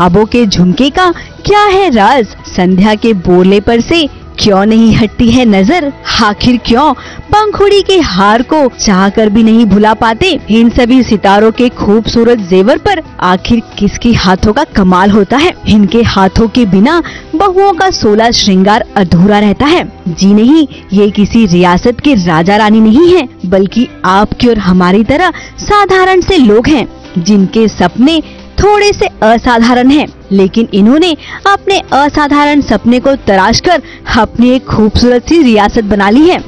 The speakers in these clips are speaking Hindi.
भाभो के झुमके का क्या है राज? संध्या के बोले पर से क्यों नहीं हटती है नजर? आखिर क्यों पंखुड़ी के हार को चाह कर भी नहीं भुला पाते? इन सभी सितारों के खूबसूरत जेवर पर आखिर किसके हाथों का कमाल होता है? इनके हाथों के बिना बहुओं का 16 श्रृंगार अधूरा रहता है। जी नहीं, ये किसी रियासत के राजा रानी नहीं है, बल्कि आपकी और हमारी तरह साधारण से लोग हैं, जिनके सपने थोड़े से असाधारण हैं, लेकिन इन्होंने अपने असाधारण सपने को तराशकर अपनी एक खूबसूरत सी रियासत बना ली है।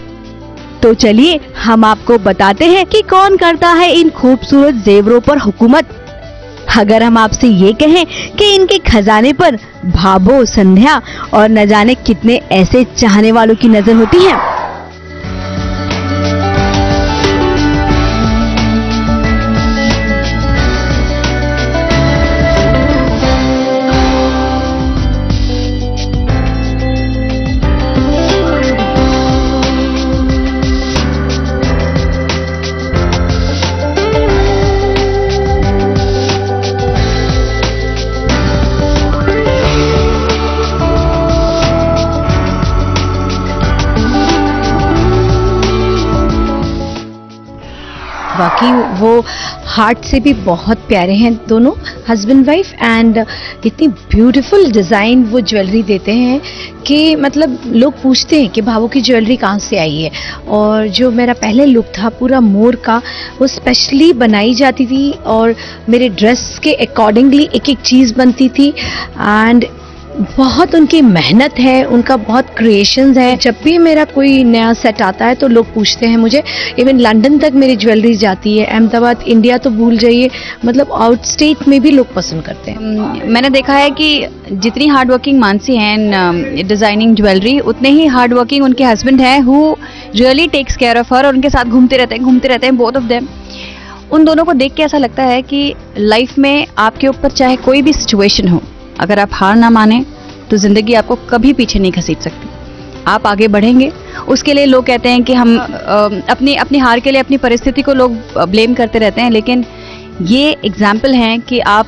तो चलिए हम आपको बताते हैं कि कौन करता है इन खूबसूरत जेवरों पर हुकूमत। अगर हम आपसे ये कहें कि इनके खजाने पर भाभो, संध्या और न जाने कितने ऐसे चाहने वालों की नजर होती है। बाकी वो हार्ट से भी बहुत प्यारे हैं दोनों हस्बैंड वाइफ, एंड इतनी ब्यूटीफुल डिज़ाइन वो ज्वेलरी देते हैं कि मतलब लोग पूछते हैं कि भाभो की ज्वेलरी कहाँ से आई है। और जो मेरा पहले लुक था पूरा मोर का, वो स्पेशली बनाई जाती थी और मेरे ड्रेस के अकॉर्डिंगली एक एक चीज़ बनती थी। एंड बहुत उनकी मेहनत है, उनका बहुत क्रिएशंस है। जब भी मेरा कोई नया सेट आता है तो लोग पूछते हैं मुझे, इवन लंदन तक मेरी ज्वेलरी जाती है, अहमदाबाद, इंडिया तो भूल जाइए, मतलब आउट स्टेट में भी लोग पसंद करते हैं। मैंने देखा है कि जितनी हार्ड वर्किंग मानसी हैं डिजाइनिंग ज्वेलरी, उतने ही हार्ड वर्किंग उनके हस्बैंड हैं who really takes care of her, और उनके साथ घूमते रहते हैं बोथ ऑफ देम। उन दोनों को देख के ऐसा लगता है कि लाइफ में आपके ऊपर चाहे कोई भी सिचुएशन हो, अगर आप हार ना माने तो जिंदगी आपको कभी पीछे नहीं घसीट सकती, आप आगे बढ़ेंगे। उसके लिए लोग कहते हैं कि हम अपनी हार के लिए अपनी परिस्थिति को लोग ब्लेम करते रहते हैं, लेकिन ये एग्जाम्पल हैं कि आप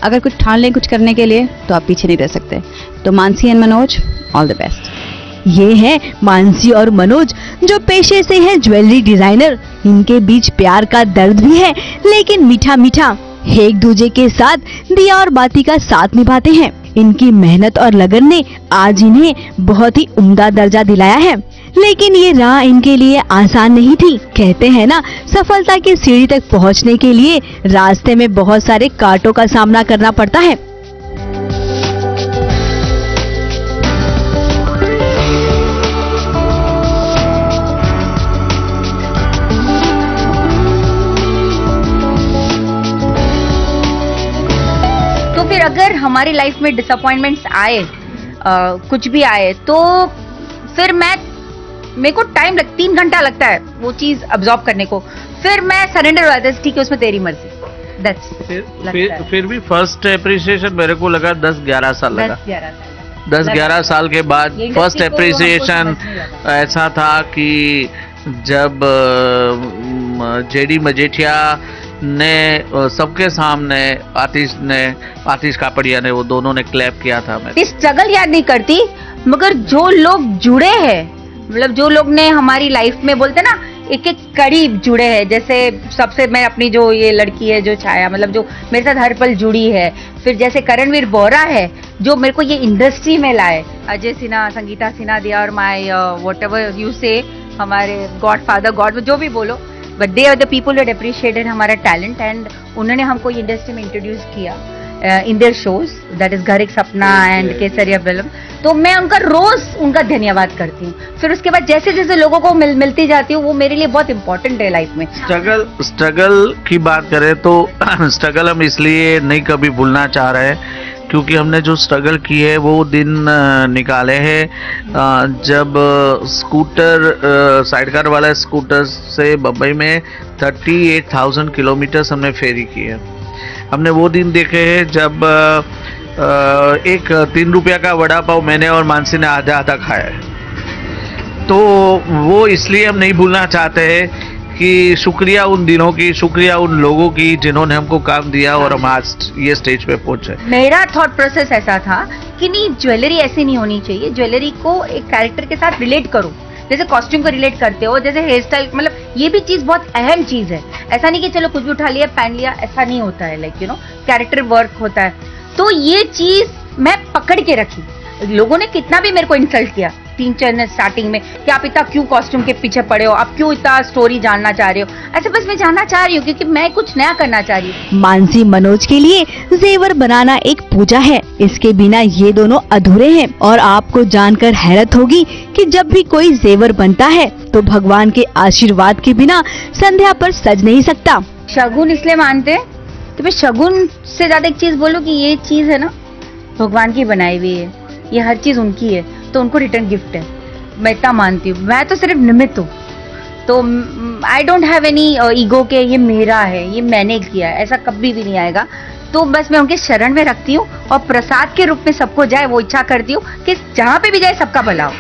अगर कुछ ठान लें कुछ करने के लिए तो आप पीछे नहीं रह सकते। तो Mansi and Manoj, all the best. ये है मानसी और मनोज, जो पेशे से हैं ज्वेलरी डिजाइनर। इनके बीच प्यार का दर्द भी है, लेकिन मीठा मीठा। एक दूजे के साथ दिया और बाती का साथ निभाते हैं। इनकी मेहनत और लगन ने आज इन्हें बहुत ही उम्दा दर्जा दिलाया है, लेकिन ये राह इनके लिए आसान नहीं थी। कहते हैं ना, सफलता की सीढ़ी तक पहुंचने के लिए रास्ते में बहुत सारे कांटों का सामना करना पड़ता है। फिर अगर हमारी लाइफ में डिसअपॉइंटमेंट्स आए, कुछ भी आए, तो फिर मेरे को टाइम 3 घंटा लगता है वो चीज अब्सॉर्ब करने को। फिर मैं सरेंडर हो जाता है, ठीक है उसमें तेरी मर्जी। फिर भी फर्स्ट अप्रिसिएशन मेरे को लगा 10-11 साल लगा। 10-11 साल के बाद फर्स्ट अप्रिसिएशन ऐसा था कि जब जेडी मजेठिया ने सबके सामने आतिश कापड़िया ने, वो दोनों ने क्लैप किया था। मैं स्ट्रगल याद नहीं करती, मगर जो लोग जुड़े हैं, मतलब जो लोग ने हमारी लाइफ में, बोलते ना एक एक करीब जुड़े हैं। जैसे सबसे मैं अपनी जो ये लड़की है जो छाया, मतलब जो मेरे साथ हर पल जुड़ी है। फिर जैसे करणवीर बोरा है जो मेरे को ये इंडस्ट्री में लाए, Ajay Sinha, Sangeeta Sinha, they are my whatever you say, हमारे गॉडफादर, गॉड जो भी बोलो, but they are the people that appreciated हमारा टैलेंट, एंड उन्होंने हमको ये इंडस्ट्री में इंट्रोड्यूस किया in their shows, that is Ghar Ek सपना एंड केसरिया फिल्म। तो मैं उनका रोज उनका धन्यवाद करती हूँ। फिर उसके बाद जैसे जैसे लोगों को मिलती जाती हूँ, वो मेरे लिए बहुत इंपॉर्टेंट है लाइफ में। स्ट्रगल की बात करें तो स्ट्रगल हम इसलिए नहीं कभी भूलना चाह रहे हैं क्योंकि हमने जो स्ट्रगल की है वो दिन निकाले हैं जब स्कूटर, साइडकार वाला स्कूटर से बम्बई में 38,000 किलोमीटर हमने फेरी की है। हमने वो दिन देखे हैं जब एक 3 रुपया का वड़ा पाव मैंने और मानसी ने आधा आधा खाया है। तो वो इसलिए हम नहीं भूलना चाहते हैं कि शुक्रिया उन दिनों की, शुक्रिया उन लोगों की जिन्होंने हमको काम दिया और हम आज ये स्टेज पे पहुंचे। मेरा थॉट प्रोसेस ऐसा था कि नहीं, ज्वेलरी ऐसी नहीं होनी चाहिए, ज्वेलरी को एक कैरेक्टर के साथ रिलेट करो, जैसे कॉस्ट्यूम को रिलेट करते हो, जैसे हेयर स्टाइल, मतलब ये भी चीज बहुत अहम चीज है। ऐसा नहीं कि चलो कुछ भी उठा लिया पहन लिया, ऐसा नहीं होता है। Like you know, character work होता है। तो ये चीज मैं पकड़ के रखी। लोगों ने कितना भी मेरे को इंसल्ट किया 3-4 स्टार्टिंग में कि आप इतना क्यों कॉस्ट्यूम के पीछे पड़े हो, आप क्यों इतना स्टोरी जानना चाह रहे हो। ऐसे बस मैं जानना चाह रही हूँ क्योंकि मैं कुछ नया करना चाह रही हूँ। मानसी मनोज के लिए जेवर बनाना एक पूजा है, इसके बिना ये दोनों अधूरे हैं। और आपको जानकर हैरत होगी कि जब भी कोई जेवर बनता है तो भगवान के आशीर्वाद के बिना संध्या पर सज नहीं सकता। शगुन इसलिए मानते हैं कि मैं शगुन से ज्यादा एक चीज बोलूँ कि ये चीज है ना भगवान की बनाई हुई है, ये हर चीज उनकी है, तो उनको रिटर्न गिफ्ट है। मैं इतना मानती हूँ, मैं तो सिर्फ निमित्त हूँ। तो I don't have any ego के ये मेरा है, ये मैंने किया है, ऐसा कभी भी नहीं आएगा। तो बस मैं उनके शरण में रखती हूँ और प्रसाद के रूप में सबको जाए वो इच्छा करती हूँ कि जहाँ पे भी जाए सबका भला हो।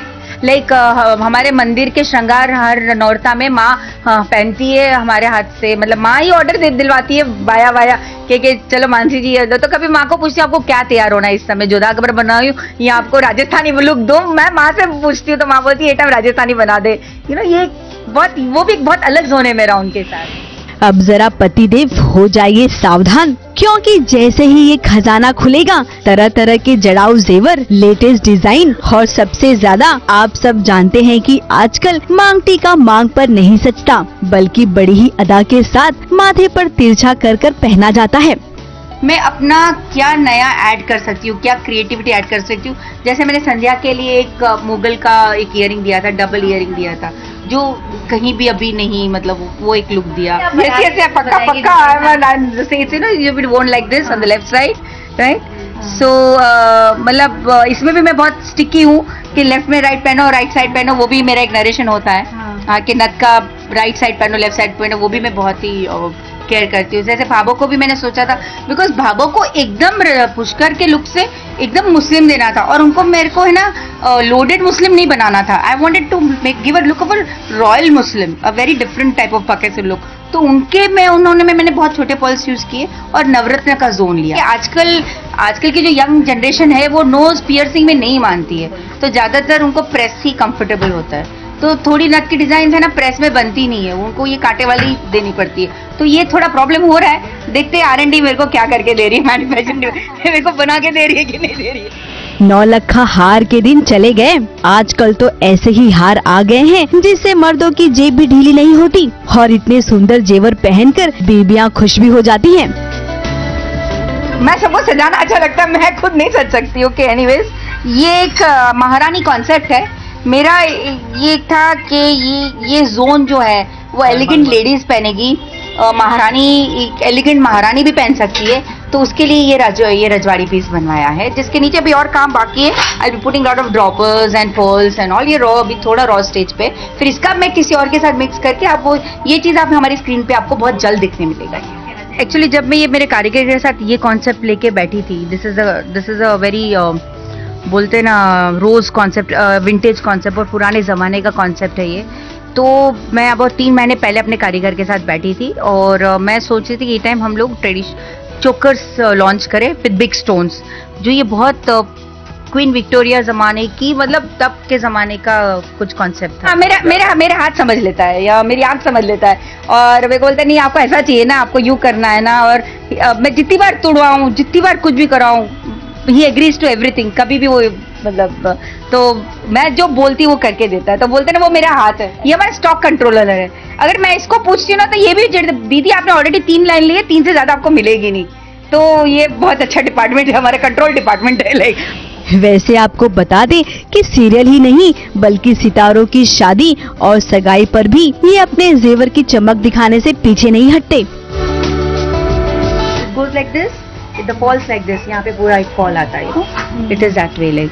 लाइक हमारे मंदिर के श्रृंगार हर नौरता में माँ पहनती है हमारे हाथ से, मतलब माँ ही ऑर्डर दिलवाती है बाया बाया कि चलो मानसी जी ये दो। तो कभी माँ को पूछती हूँ आपको क्या तैयार होना है इस समय, जोधा अकबर बना रही हूँ या आपको राजस्थानी लुक दो। मैं माँ से पूछती हूँ तो माँ बोलती है ये टाइम राजस्थानी बना दे। यू नो, ये बहुत, वो भी बहुत अलग जोन है मेरा उनके साथ। अब जरा पतिदेव हो जाइए सावधान, क्योंकि जैसे ही ये खजाना खुलेगा तरह तरह के जड़ाऊ जेवर, लेटेस्ट डिजाइन और सबसे ज्यादा आप सब जानते हैं कि आजकल मांग टीका मांग पर नहीं सजता बल्कि बड़ी ही अदा के साथ माथे पर तिरछा कर कर पहना जाता है। मैं अपना क्या नया ऐड कर सकती हूँ, क्या क्रिएटिविटी ऐड कर सकती हूँ। जैसे मैंने संध्या के लिए एक मुगल का एक ईयरिंग दिया था, डबल ईयरिंग दिया था, जो कहीं भी अभी नहीं, मतलब वो एक लुक दिया। ऐसे पक्का पक्का you won't like this on the left side, right. So मतलब इसमें भी मैं बहुत स्टिकी हूँ कि लेफ्ट में राइट पहनो और राइट साइड पहनो, वो भी मेरा एक नरेशन होता है कि नथ का राइट साइड पहनो लेफ्ट साइड पहनो, वो भी मैं बहुत ही केयर करती हूँ। जैसे भाभो को भी मैंने सोचा था, बिकॉज भाभो को एकदम पुष्कर के लुक से एकदम मुस्लिम देना था और उनको मेरे को है ना लोडेड मुस्लिम नहीं बनाना था। I wanted to give a look of a royal Muslim, a very different type of packet look. तो उनके मैंने बहुत छोटे पॉल्स यूज किए और नवरत्न का जोन लिया। आजकल की जो यंग जनरेशन है वो नोज पियर्सिंग में नहीं मानती है, तो ज्यादातर उनको प्रेस ही कंफर्टेबल होता है। तो थोड़ी नथ की डिजाइन है ना प्रेस में बनती नहीं है, उनको ये कांटे वाली देनी पड़ती है। तो ये थोड़ा प्रॉब्लम हो रहा है, देखते हैं R&D मेरे को क्या करके दे रही है, मैन्युफैक्चरिंग मेरे को बना के दे रही है कि नहीं दे रही है। 9 लखा हार के दिन चले गए, आजकल तो ऐसे ही हार आ गए हैं जिससे मर्दों की जेब भी ढीली नहीं होती और इतने सुंदर जेवर पहनकर बीबियां खुश भी हो जाती हैं। मैं सबको सजाना अच्छा लगता है, मैं खुद नहीं सज सकती। ओके, एनीवेज, ये एक महारानी कॉन्सेप्ट है मेरा। ये था कि ये जोन जो है वो एलिगेंट लेडीज पहनेगी, महारानी, एलिगेंट महारानी भी पहन सकती है। तो उसके लिए ये रजवाड़ी पीस बनवाया है, जिसके नीचे भी और काम बाकी है। I be putting lot of droppers and pearls and all. ये रॉ, अभी थोड़ा रॉ स्टेज पे, फिर इसका मैं किसी और के साथ मिक्स करके आप वो ये चीज आप हमारी स्क्रीन पे आपको बहुत जल्द दिखने मिलेगा। एक्चुअली जब मैं ये मेरे कारीगर के साथ ये कॉन्सेप्ट लेके बैठी थी, दिस इज अ वेरी बोलते ना रोज कॉन्सेप्ट, विंटेज कॉन्सेप्ट और पुराने ज़माने का कॉन्सेप्ट है ये। तो मैं अब 3 महीने पहले अपने कारीगर के साथ बैठी थी और मैं सोच रही थी कि ये टाइम हम लोग चोकर्स लॉन्च करें विद बिग स्टोन्स, जो ये बहुत क्वीन विक्टोरिया ज़माने की, मतलब तब के ज़माने का कुछ कॉन्सेप्ट था। मेरा हाथ समझ लेता है या मेरी आँख समझ लेता है और मेरे को बोलता है नहीं आपको ऐसा चाहिए ना, आपको यूँ करना है ना। और मैं जितनी बार तुड़वाऊँ, जितनी बार कुछ भी कराऊँ, ही एग्रीज टू एवरीथिंग। कभी भी वो मतलब, तो मैं जो बोलती हूँ वो करके देता है। तो बोलते ना वो मेरा हाथ है, ये हमारा स्टॉक कंट्रोलर है। अगर मैं इसको पूछती हूँ ना तो ये भी दीदी आपने ऑलरेडी 3 लाइन ली है, 3 से ज्यादा आपको मिलेगी नहीं। तो ये बहुत अच्छा डिपार्टमेंट है, हमारा कंट्रोल डिपार्टमेंट है। लाइक वैसे आपको बता दें कि सीरियल ही नहीं बल्कि सितारों की शादी और सगाई पर भी ये अपने जेवर की चमक दिखाने से पीछे नहीं हटते। Goes like this, the falls like this, यहाँ पे पूरा एक फॉल आता है, it is that way. Like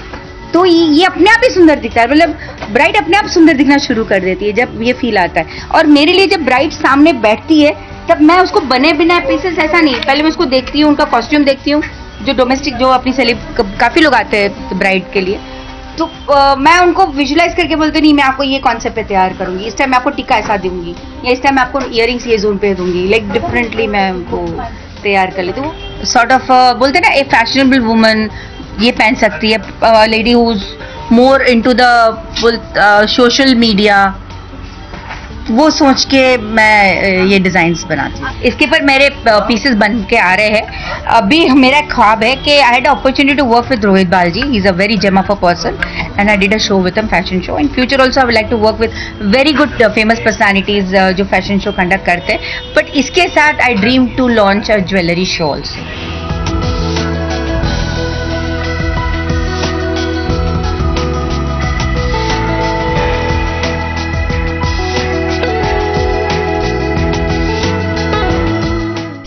तो ये अपने आप ही सुंदर दिखता है, मतलब ब्राइड अपने आप सुंदर दिखना शुरू कर देती है जब ये फील आता है। और मेरे लिए जब ब्राइड सामने बैठती है तब मैं उसको बने बिना पीसेस ऐसा नहीं, पहले मैं उसको देखती हूँ, उनका कॉस्ट्यूम देखती हूँ, जो डोमेस्टिक जो अपनी सेलिब काफी लोग आते हैं ब्राइड के लिए, तो मैं उनको विजुलाइज करके बोलती नहीं, मैं आपको ये कॉन्सेप्ट पे तैयार करूंगी, इस टाइम मैं आपको टिक्का ऐसा दूंगी, या इस टाइम मैं आपको इयरिंग्स ये जोन पे दूंगी, लाइक डिफरेंटली मैं उनको तैयार कर लेती हूँ। सॉर्ट ऑफ बोलते ना, ए फैशनेबल वुमन ये पहन सकती है, lady who is more into the social media, वो सोच के मैं ये डिजाइन्स बनाती हूँ। इसके पर मेरे पीसेस बन के आ रहे हैं। अभी मेरा ख्वाब है कि I had opportunity to work with Rohit Balji, he is a very gem of a person and I did a show with him, fashion show. In future also I would like to work with very good famous personalities जो फैशन शो कंडक्ट करते हैं। बट इसके साथ I dream to launch a jewellery show also.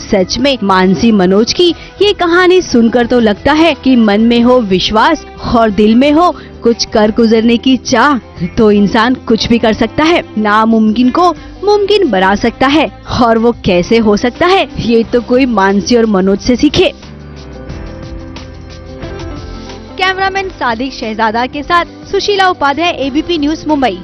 सच में मानसी मनोज की ये कहानी सुनकर तो लगता है कि मन में हो विश्वास और दिल में हो कुछ कर गुजरने की चाह तो इंसान कुछ भी कर सकता है, नामुमकिन को मुमकिन बना सकता है। और वो कैसे हो सकता है, ये तो कोई मानसी और मनोज से सीखे। कैमरामैन सादिक शहजादा के साथ सुशीला उपाध्याय, एबीपी न्यूज, मुंबई।